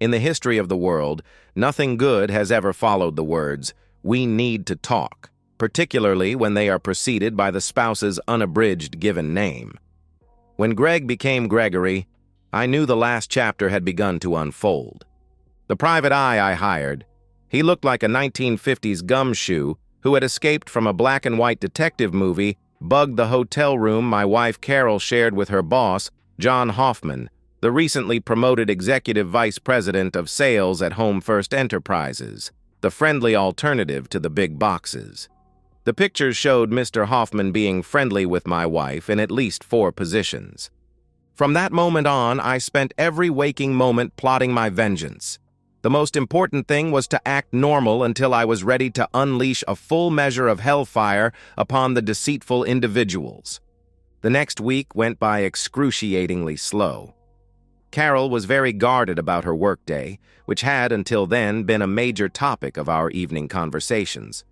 In the history of the world, nothing good has ever followed the words, "We need to talk," particularly when they are preceded by the spouse's unabridged given name. When Greg became Gregory, I knew the last chapter had begun to unfold. The private eye I hired, he looked like a 1950s gumshoe who had escaped from a black and white detective movie, bugged the hotel room my wife Carol shared with her boss, John Hoffman, the recently promoted executive vice president of sales at Home First Enterprises, the friendly alternative to the big boxes. The pictures showed Mr. Hoffman being friendly with my wife in at least 4 positions. From that moment on, I spent every waking moment plotting my vengeance. The most important thing was to act normal until I was ready to unleash a full measure of hellfire upon the deceitful individuals. The next week went by excruciatingly slow. Carol was very guarded about her workday, which had until then been a major topic of our evening conversations.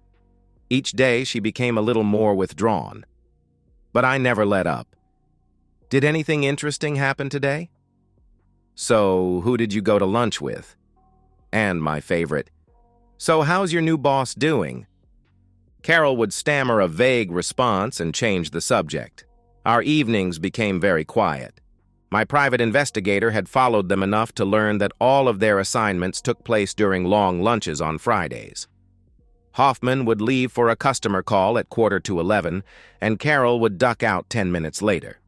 Each day she became a little more withdrawn. But I never let up. "Did anything interesting happen today?" "So, who did you go to lunch with?" And my favorite, "So how's your new boss doing?" Carol would stammer a vague response and change the subject. Our evenings became very quiet. My private investigator had followed them enough to learn that all of their assignments took place during long lunches on Fridays. Hoffman would leave for a customer call at 10:45, and Carol would duck out 10 minutes later.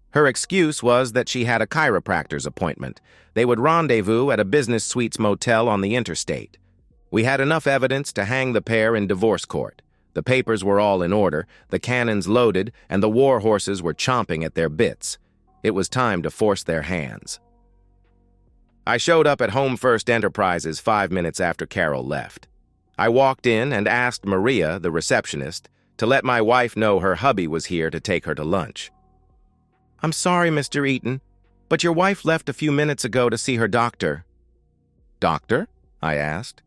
Her excuse was that she had a chiropractor's appointment. They would rendezvous at a business suites motel on the interstate. We had enough evidence to hang the pair in divorce court. The papers were all in order, the cannons loaded, and the war horses were chomping at their bits. It was time to force their hands. I showed up at Home First Enterprises 5 minutes after Carol left. I walked in and asked Maria, the receptionist, to let my wife know her hubby was here to take her to lunch. "I'm sorry, Mr. Eaton, but your wife left a few minutes ago to see her doctor." "Doctor?" I asked.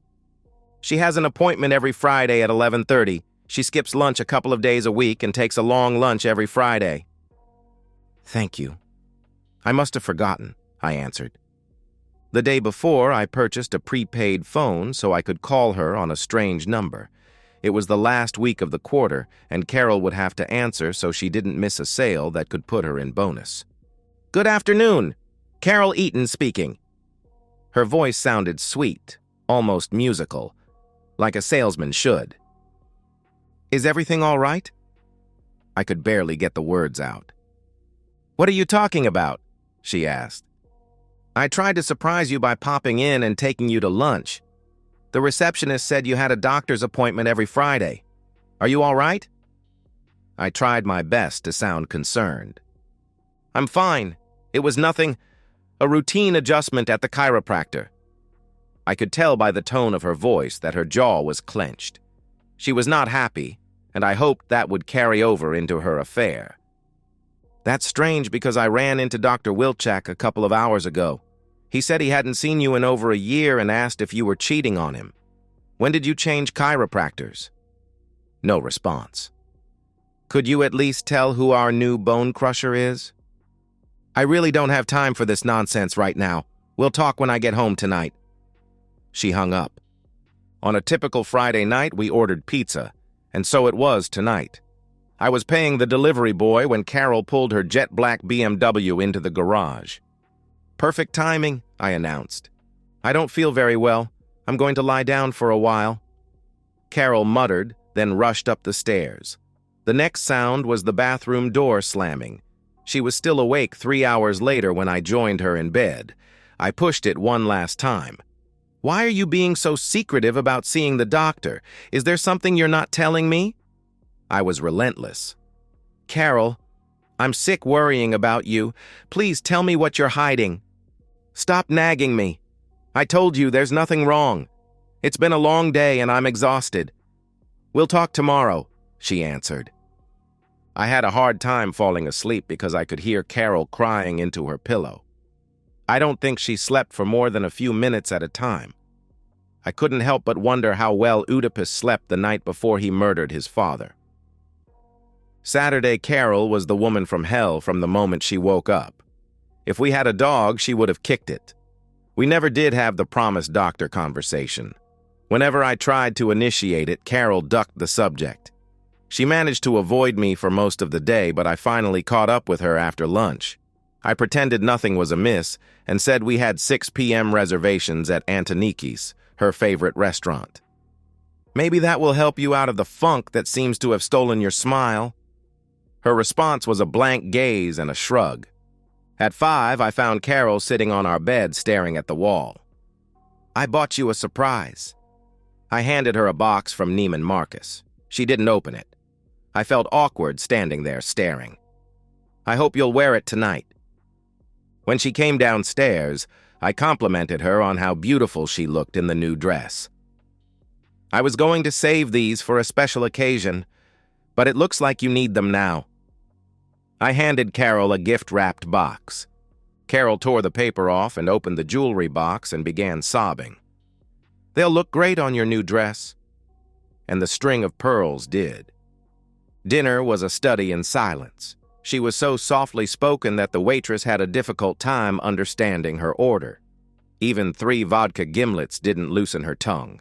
"She has an appointment every Friday at 11:30. She skips lunch a couple of days a week and takes a long lunch every Friday." "Thank you. I must have forgotten," I answered. The day before, I purchased a prepaid phone so I could call her on a strange number. It was the last week of the quarter, and Carol would have to answer so she didn't miss a sale that could put her in bonus. "Good afternoon. Carol Eaton speaking." Her voice sounded sweet, almost musical, like a salesman should. "Is everything all right?" I could barely get the words out. "What are you talking about?" she asked. "I tried to surprise you by popping in and taking you to lunch. The receptionist said you had a doctor's appointment every Friday. Are you all right?" I tried my best to sound concerned. "I'm fine. It was nothing. A routine adjustment at the chiropractor." I could tell by the tone of her voice that her jaw was clenched. She was not happy, and I hoped that would carry over into her affair. "That's strange because I ran into Dr. Wilczak a couple of hours ago. He said he hadn't seen you in over a year and asked if you were cheating on him. When did you change chiropractors?" No response. "Could you at least tell who our new bone crusher is?" "I really don't have time for this nonsense right now. We'll talk when I get home tonight." She hung up. On a typical Friday night, we ordered pizza, and so it was tonight. I was paying the delivery boy when Carol pulled her jet black BMW into the garage. "Perfect timing," I announced. "I don't feel very well. I'm going to lie down for a while." Carol muttered, then rushed up the stairs. The next sound was the bathroom door slamming. She was still awake 3 hours later when I joined her in bed. I pushed it one last time. "Why are you being so secretive about seeing the doctor? Is there something you're not telling me?" I was relentless. "Carol, I'm sick worrying about you. Please tell me what you're hiding. Stop nagging me. I told you there's nothing wrong. It's been a long day and I'm exhausted." "We'll talk tomorrow," she answered. I had a hard time falling asleep because I could hear Carol crying into her pillow. I don't think she slept for more than a few minutes at a time. I couldn't help but wonder how well Oedipus slept the night before he murdered his father. Saturday Carol was the woman from hell from the moment she woke up. If we had a dog, she would have kicked it. We never did have the promised doctor conversation. Whenever I tried to initiate it, Carol ducked the subject. She managed to avoid me for most of the day, but I finally caught up with her after lunch. I pretended nothing was amiss and said we had 6 p.m. reservations at Antoniki's, her favorite restaurant. Maybe that will help you out of the funk that seems to have stolen your smile. Her response was a blank gaze and a shrug. At 5, I found Carol sitting on our bed staring at the wall. I bought you a surprise. I handed her a box from Neiman Marcus. She didn't open it. I felt awkward standing there staring. I hope you'll wear it tonight. When she came downstairs, I complimented her on how beautiful she looked in the new dress. I was going to save these for a special occasion, but it looks like you need them now. I handed Carol a gift-wrapped box. Carol tore the paper off and opened the jewelry box and began sobbing. They'll look great on your new dress. And the string of pearls did. Dinner was a study in silence. She was so softly spoken that the waitress had a difficult time understanding her order. Even 3 vodka gimlets didn't loosen her tongue.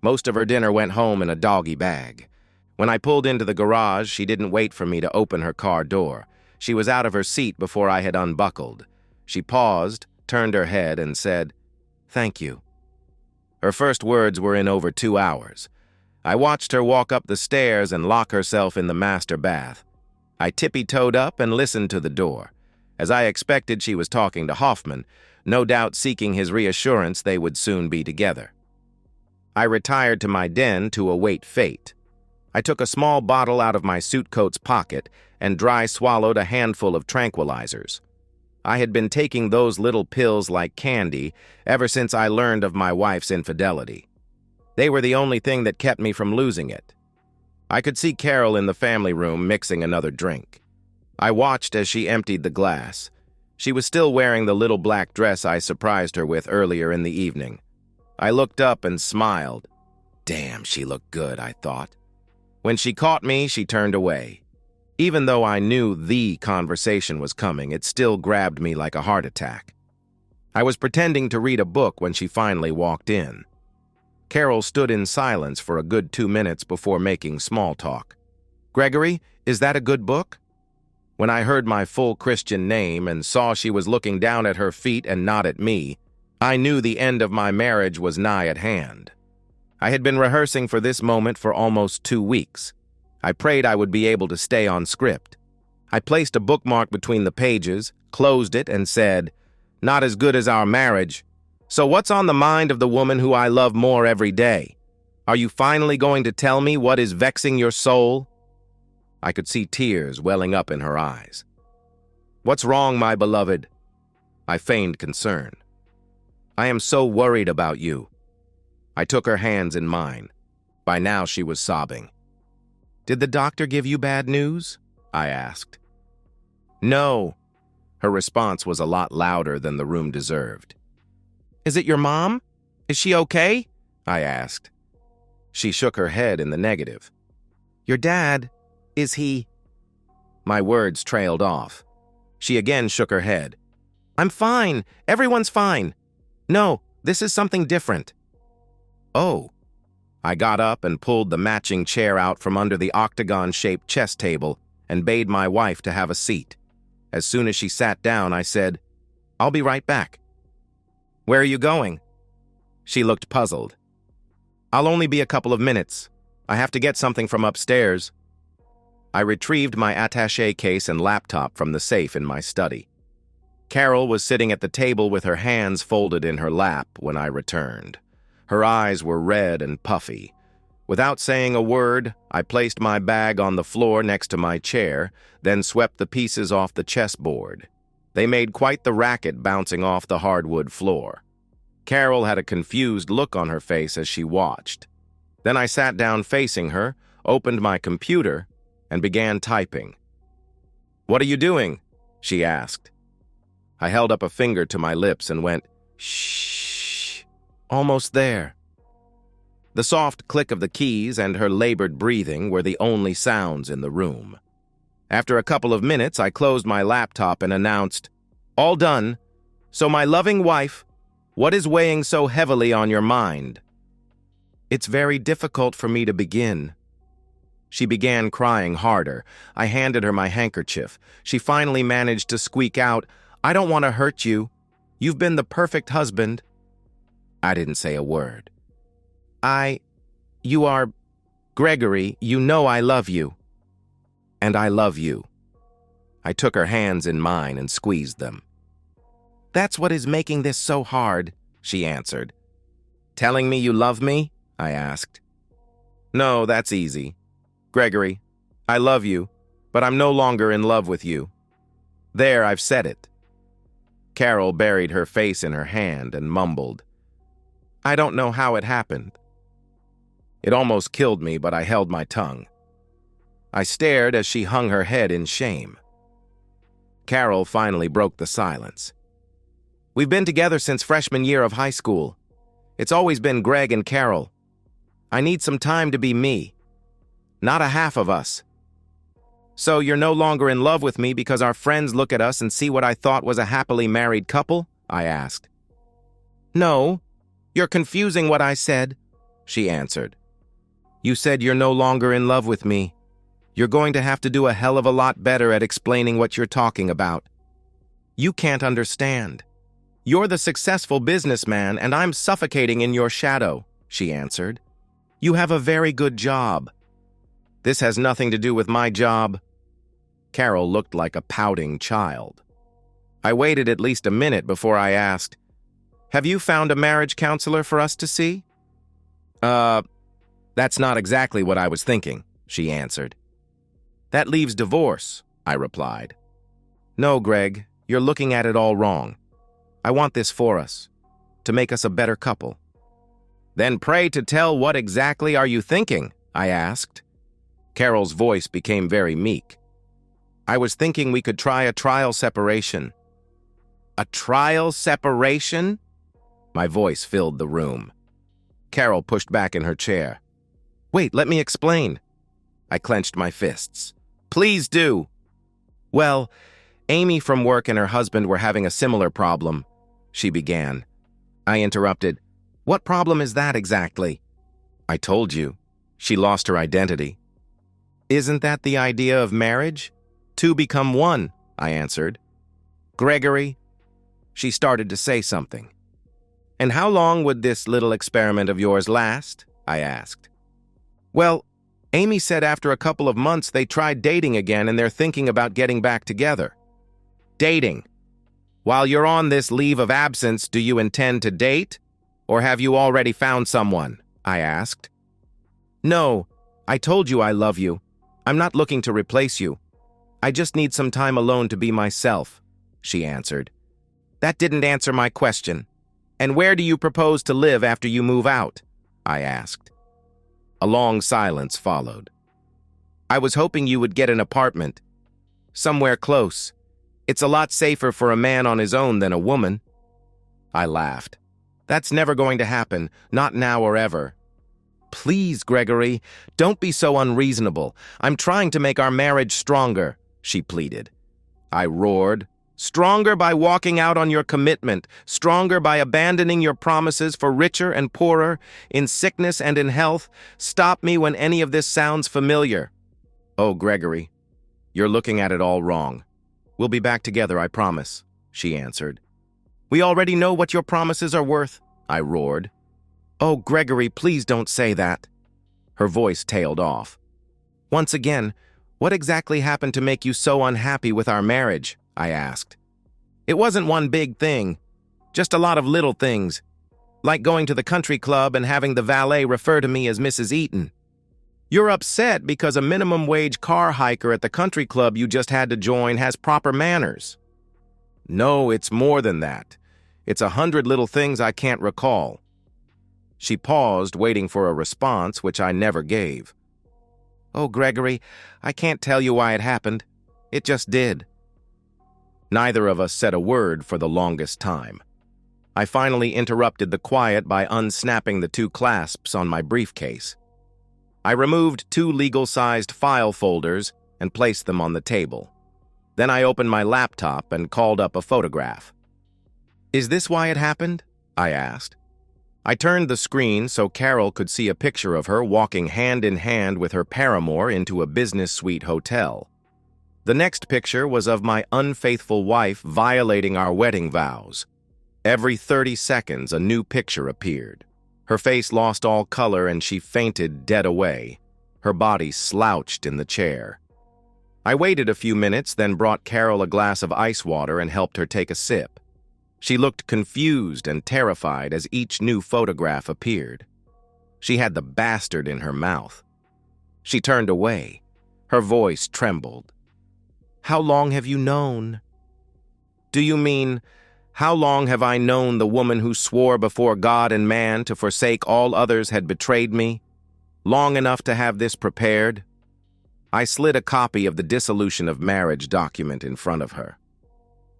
Most of her dinner went home in a doggy bag. When I pulled into the garage, she didn't wait for me to open her car door. She was out of her seat before I had unbuckled. She paused, turned her head, and said, "Thank you." Her first words were in over 2 hours. I watched her walk up the stairs and lock herself in the master bath. I tippy-toed up and listened to the door. As I expected, she was talking to Hoffman, no doubt seeking his reassurance they would soon be together. I retired to my den to await fate. I took a small bottle out of my suit coat's pocket and dry swallowed a handful of tranquilizers. I had been taking those little pills like candy ever since I learned of my wife's infidelity. They were the only thing that kept me from losing it. I could see Carol in the family room mixing another drink. I watched as she emptied the glass. She was still wearing the little black dress I surprised her with earlier in the evening. I looked up and smiled. Damn, she looked good, I thought. When she caught me, she turned away. Even though I knew the conversation was coming, it still grabbed me like a heart attack. I was pretending to read a book when she finally walked in. Carol stood in silence for a good 2 minutes before making small talk. "Gregory, is that a good book?" When I heard my full Christian name and saw she was looking down at her feet and not at me, I knew the end of my marriage was nigh at hand. I had been rehearsing for this moment for almost 2 weeks. I prayed I would be able to stay on script. I placed a bookmark between the pages, closed it, and said, "Not as good as our marriage. So what's on the mind of the woman who I love more every day? Are you finally going to tell me what is vexing your soul?" I could see tears welling up in her eyes. "What's wrong, my beloved?" I feigned concern. "I am so worried about you." I took her hands in mine. By now she was sobbing. "Did the doctor give you bad news?" I asked. "No." Her response was a lot louder than the room deserved. "Is it your mom? Is she okay?" I asked. She shook her head in the negative. "Your dad, is he—" My words trailed off. She again shook her head. "I'm fine. Everyone's fine. No, this is something different." "Oh." I got up and pulled the matching chair out from under the octagon-shaped chess table and bade my wife to have a seat. As soon as she sat down, I said, "I'll be right back." "Where are you going?" She looked puzzled. "I'll only be a couple of minutes. I have to get something from upstairs." I retrieved my attaché case and laptop from the safe in my study. Carol was sitting at the table with her hands folded in her lap when I returned. Her eyes were red and puffy. Without saying a word, I placed my bag on the floor next to my chair, then swept the pieces off the chessboard. They made quite the racket bouncing off the hardwood floor. Carol had a confused look on her face as she watched. Then I sat down facing her, opened my computer, and began typing. "What are you doing?" she asked. I held up a finger to my lips and went, "Shh, almost there." The soft click of the keys and her labored breathing were the only sounds in the room. After a couple of minutes, I closed my laptop and announced, "All done. So my loving wife..." What is weighing so heavily on your mind? It's very difficult for me to begin. She began crying harder. I handed her my handkerchief. She finally managed to squeak out, "I don't want to hurt you. You've been the perfect husband." I didn't say a word. You are, Gregory, you know I love you. And I love you. I took her hands in mine and squeezed them. That's what is making this so hard, she answered. Telling me you love me? I asked. No, that's easy. Gregory, I love you, but I'm no longer in love with you. There, I've said it. Carol buried her face in her hand and mumbled. I don't know how it happened. It almost killed me, but I held my tongue. I stared as she hung her head in shame. Carol finally broke the silence. We've been together since freshman year of high school. It's always been Greg and Carol. I need some time to be me. Not a half of us. So you're no longer in love with me because our friends look at us and see what I thought was a happily married couple? I asked. No, you're confusing what I said, she answered. You said you're no longer in love with me. You're going to have to do a hell of a lot better at explaining what you're talking about. You can't understand. You're the successful businessman and I'm suffocating in your shadow, she answered. You have a very good job. This has nothing to do with my job. Carol looked like a pouting child. I waited at least a minute before I asked, Have you found a marriage counselor for us to see? That's not exactly what I was thinking, she answered. That leaves divorce, I replied. No, Greg, you're looking at it all wrong. I want this for us, to make us a better couple. Then pray to tell what exactly are you thinking, I asked. Carol's voice became very meek. I was thinking we could try a trial separation. A trial separation? My voice filled the room. Carol pushed back in her chair. Wait, let me explain. I clenched my fists. Please do. Well, Amy from work and her husband were having a similar problem, she began. I interrupted. What problem is that exactly? I told you. She lost her identity. Isn't that the idea of marriage? Two become one, I answered. Gregory, she started to say something. And how long would this little experiment of yours last? I asked. Well, Amy said after a couple of months they tried dating again and they're thinking about getting back together. Dating. While you're on this leave of absence, do you intend to date? Or have you already found someone? I asked. No, I told you I love you. I'm not looking to replace you. I just need some time alone to be myself, she answered. That didn't answer my question. And where do you propose to live after you move out? I asked. A long silence followed. I was hoping you would get an apartment. Somewhere close. It's a lot safer for a man on his own than a woman. I laughed. That's never going to happen, not now or ever. Please, Gregory, don't be so unreasonable. I'm trying to make our marriage stronger, she pleaded. I roared. Stronger by walking out on your commitment, stronger by abandoning your promises for richer and poorer, in sickness and in health. Stop me when any of this sounds familiar. Oh, Gregory, you're looking at it all wrong. We'll be back together, I promise, she answered. We already know what your promises are worth, I roared. Oh, Gregory, please don't say that. Her voice tailed off. Once again, what exactly happened to make you so unhappy with our marriage? I asked. It wasn't one big thing, just a lot of little things, like going to the country club and having the valet refer to me as Mrs. Eaton. You're upset because a minimum wage car hiker at the country club you just had to join has proper manners. No, it's more than that. It's 100 little things I can't recall. She paused, waiting for a response, which I never gave. Oh, Gregory, I can't tell you why it happened. It just did. Neither of us said a word for the longest time. I finally interrupted the quiet by unsnapping the two clasps on my briefcase. I removed 2 legal-sized file folders and placed them on the table. Then I opened my laptop and called up a photograph. Is this why it happened? I asked. I turned the screen so Carol could see a picture of her walking hand in hand with her paramour into a business suite hotel. The next picture was of my unfaithful wife violating our wedding vows. Every 30 seconds, a new picture appeared. Her face lost all color and she fainted dead away. Her body slouched in the chair. I waited a few minutes, then brought Carol a glass of ice water and helped her take a sip. She looked confused and terrified as each new photograph appeared. She had the bastard in her mouth. She turned away. Her voice trembled. "How long have you known?" "Do you mean, how long have I known the woman who swore before God and man to forsake all others had betrayed me? Long enough to have this prepared?" I slid a copy of the dissolution of marriage document in front of her.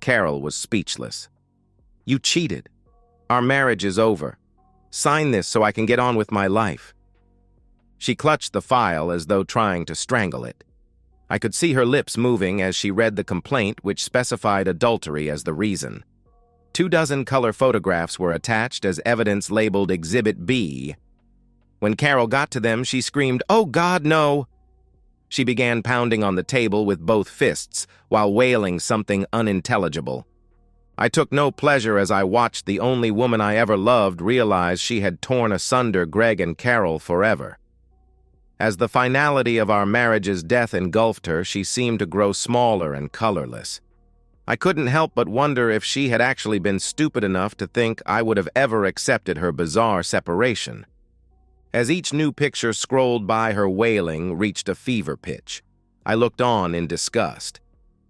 Carol was speechless. "You cheated. Our marriage is over. Sign this so I can get on with my life." She clutched the file as though trying to strangle it. I could see her lips moving as she read the complaint, which specified adultery as the reason. 24 color photographs were attached as evidence labeled Exhibit B. When Carol got to them, she screamed, "Oh God, no!" She began pounding on the table with both fists while wailing something unintelligible. I took no pleasure as I watched the only woman I ever loved realize she had torn asunder Greg and Carol forever. As the finality of our marriage's death engulfed her, she seemed to grow smaller and colorless. I couldn't help but wonder if she had actually been stupid enough to think I would have ever accepted her bizarre separation. As each new picture scrolled by, her wailing reached a fever pitch. I looked on in disgust.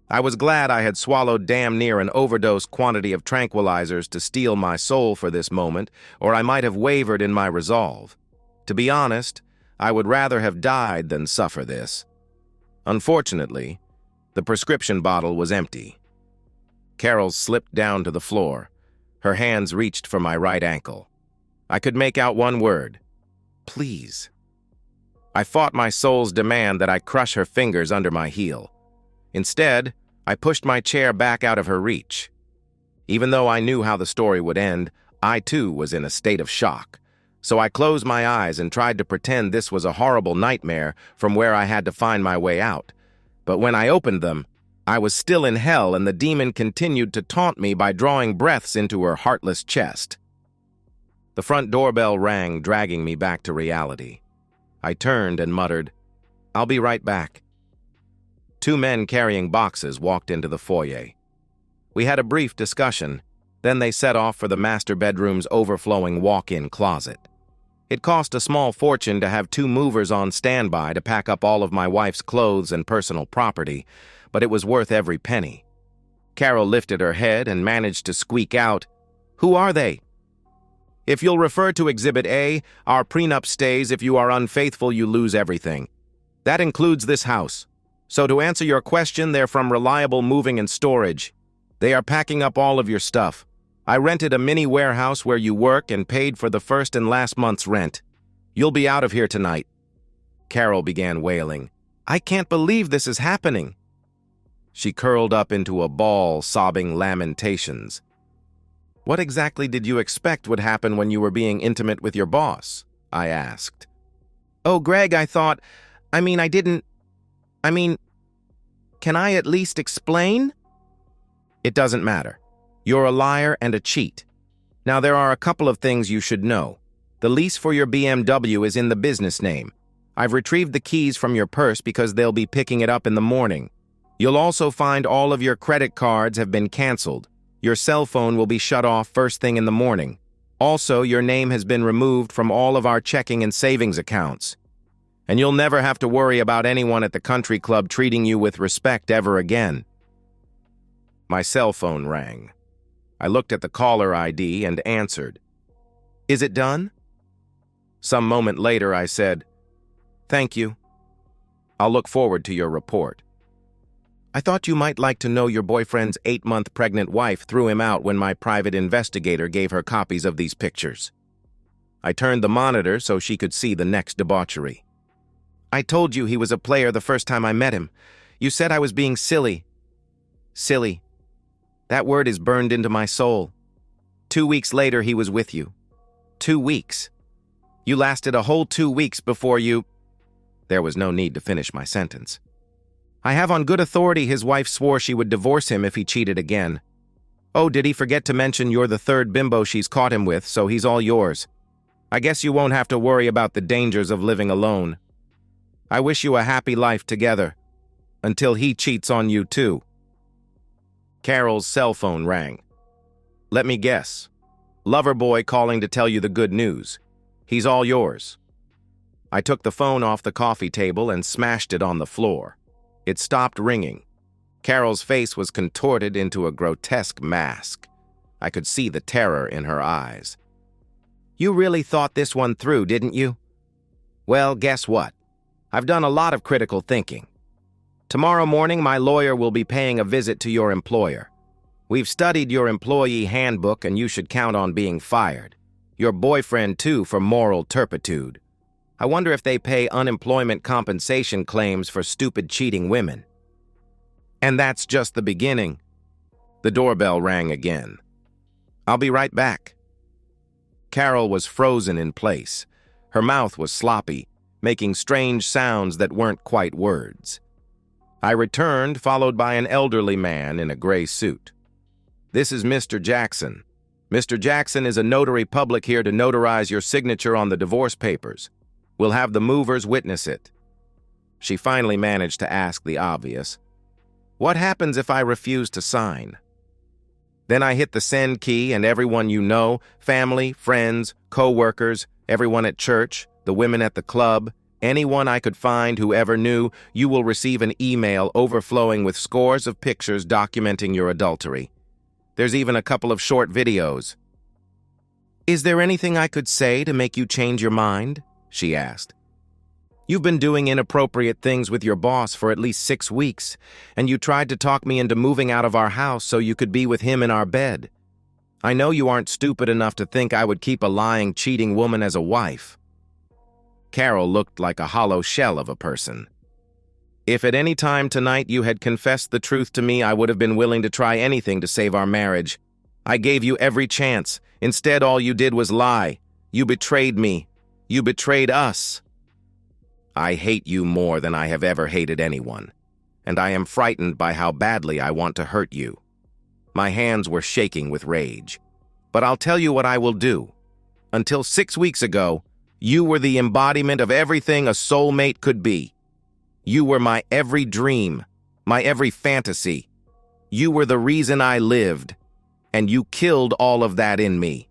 I was glad I had swallowed damn near an overdose quantity of tranquilizers to steel my soul for this moment, or I might have wavered in my resolve. To be honest, I would rather have died than suffer this. Unfortunately, the prescription bottle was empty. Carol slipped down to the floor. Her hands reached for my right ankle. I could make out one word: "Please." I fought my soul's demand that I crush her fingers under my heel. Instead, I pushed my chair back out of her reach. Even though I knew how the story would end, I too was in a state of shock. So I closed my eyes and tried to pretend this was a horrible nightmare from where I had to find my way out. But when I opened them, I was still in hell and the demon continued to taunt me by drawing breaths into her heartless chest. The front doorbell rang, dragging me back to reality. I turned and muttered, "I'll be right back." 2 men carrying boxes walked into the foyer. We had a brief discussion, then they set off for the master bedroom's overflowing walk-in closet. It cost a small fortune to have 2 movers on standby to pack up all of my wife's clothes and personal property, but it was worth every penny. Carol lifted her head and managed to squeak out, "Who are they?" "If you'll refer to Exhibit A, our prenup stays. If you are unfaithful, you lose everything. That includes this house. So to answer your question, they're from Reliable Moving and Storage. They are packing up all of your stuff. I rented a mini warehouse where you work and paid for the first and last month's rent. You'll be out of here tonight." Carol began wailing. "I can't believe this is happening." She curled up into a ball, sobbing lamentations. "What exactly did you expect would happen when you were being intimate with your boss?" I asked. "Oh, Greg, can I at least explain?" "It doesn't matter. You're a liar and a cheat. Now, there are a couple of things you should know. The lease for your BMW is in the business name. I've retrieved the keys from your purse because they'll be picking it up in the morning. You'll also find all of your credit cards have been canceled. Your cell phone will be shut off first thing in the morning. Also, your name has been removed from all of our checking and savings accounts. And you'll never have to worry about anyone at the country club treating you with respect ever again." My cell phone rang. I looked at the caller ID and answered. "Is it done?" Some moment later, I said, "Thank you. I'll look forward to your report. I thought you might like to know your boyfriend's 8-month pregnant wife threw him out when my private investigator gave her copies of these pictures." I turned the monitor so she could see the next debauchery. "I told you he was a player the first time I met him. You said I was being silly. Silly. That word is burned into my soul. 2 weeks later, he was with you. 2 weeks. You lasted a whole 2 weeks before you... There was no need to finish my sentence. I have on good authority his wife swore she would divorce him if he cheated again. Oh, did he forget to mention you're the third bimbo she's caught him with, so he's all yours. I guess you won't have to worry about the dangers of living alone. I wish you a happy life together, until he cheats on you too. Carol's cell phone rang. Let me guess. Loverboy calling to tell you the good news. He's all yours. I took the phone off the coffee table and smashed it on the floor. It stopped ringing. Carol's face was contorted into a grotesque mask. I could see the terror in her eyes. You really thought this one through, didn't you? Well, guess what? I've done a lot of critical thinking. Tomorrow morning, my lawyer will be paying a visit to your employer. We've studied your employee handbook, and you should count on being fired. Your boyfriend, too, for moral turpitude. I wonder if they pay unemployment compensation claims for stupid cheating women. And that's just the beginning. The doorbell rang again. I'll be right back. Carol was frozen in place. Her mouth was sloppy, making strange sounds that weren't quite words. I returned, followed by an elderly man in a gray suit. This is Mr. Jackson. Mr. Jackson is a notary public here to notarize your signature on the divorce papers. We'll have the movers witness it. She finally managed to ask the obvious. What happens if I refuse to sign? Then I hit the send key and everyone you know, family, friends, co-workers, everyone at church, the women at the club, anyone I could find who ever knew, you will receive an email overflowing with scores of pictures documenting your adultery. There's even a couple of short videos. Is there anything I could say to make you change your mind? She asked. You've been doing inappropriate things with your boss for at least 6 weeks, and you tried to talk me into moving out of our house so you could be with him in our bed. I know you aren't stupid enough to think I would keep a lying, cheating woman as a wife. Carol looked like a hollow shell of a person. If at any time tonight you had confessed the truth to me, I would have been willing to try anything to save our marriage. I gave you every chance. Instead, all you did was lie. You betrayed me. You betrayed us. I hate you more than I have ever hated anyone, and I am frightened by how badly I want to hurt you. My hands were shaking with rage. But I'll tell you what I will do. Until 6 weeks ago, you were the embodiment of everything a soulmate could be. You were my every dream, my every fantasy. You were the reason I lived, and you killed all of that in me.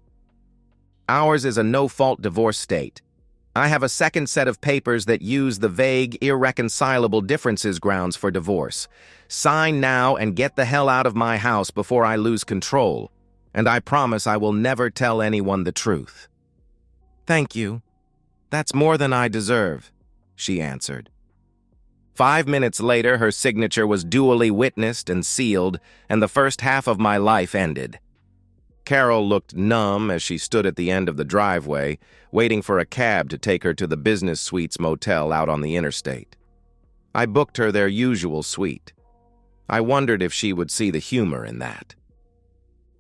Ours is a no-fault divorce state. I have a second set of papers that use the vague, irreconcilable differences grounds for divorce. Sign now and get the hell out of my house before I lose control, and I promise I will never tell anyone the truth. Thank you. That's more than I deserve, she answered. 5 minutes later, her signature was duly witnessed and sealed, and the first half of my life ended. Carol looked numb as she stood at the end of the driveway, waiting for a cab to take her to the Business Suites motel out on the interstate. I booked her their usual suite. I wondered if she would see the humor in that.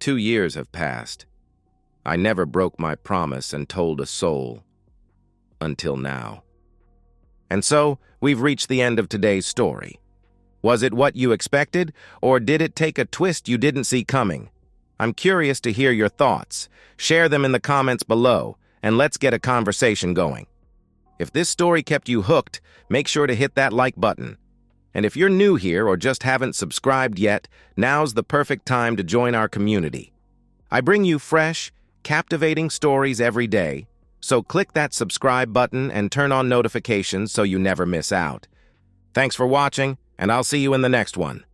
2 years have passed. I never broke my promise and told a soul. Until now. And so, we've reached the end of today's story. Was it what you expected, or did it take a twist you didn't see coming? I'm curious to hear your thoughts. Share them in the comments below, and let's get a conversation going. If this story kept you hooked, make sure to hit that like button. And if you're new here or just haven't subscribed yet, now's the perfect time to join our community. I bring you fresh, captivating stories every day, so click that subscribe button and turn on notifications so you never miss out. Thanks for watching, and I'll see you in the next one.